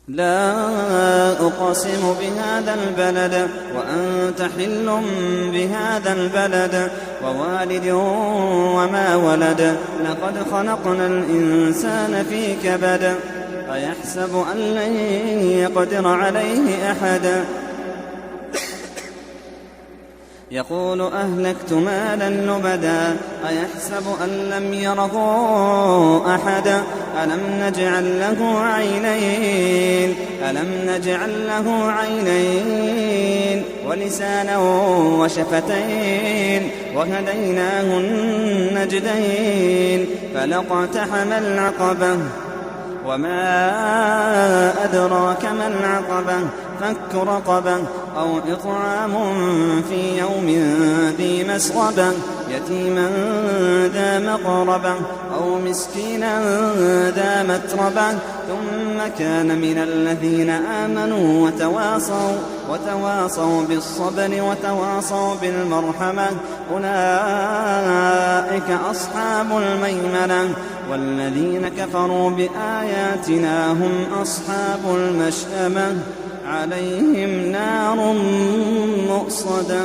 لا أقسم بهذا البلد وأنت حل بهذا البلد ووالد وما ولد لقد خلقنا الإنسان في كبد أيحسب أن لن يقدر عليه أحد يقول أهلكت مالا لبدا أيحسب أن لم يره أحد ألم نجعل له عينين ولسانا وشفتين وهديناه النجدين فلاقتحم العقبة وما أدراك ما العقبة فك رقبة أو إطعام في يوم ذي مسغبة يتيما ذا مقربة أو مسكينا ذا متربة ثم كان من الذين آمنوا وتواصوا بالصبر وتواصوا بالمرحمة أولئك أصحاب الميمنة والذين كفروا بآياتنا هم أصحاب المشأمة عليهم نار مؤصدة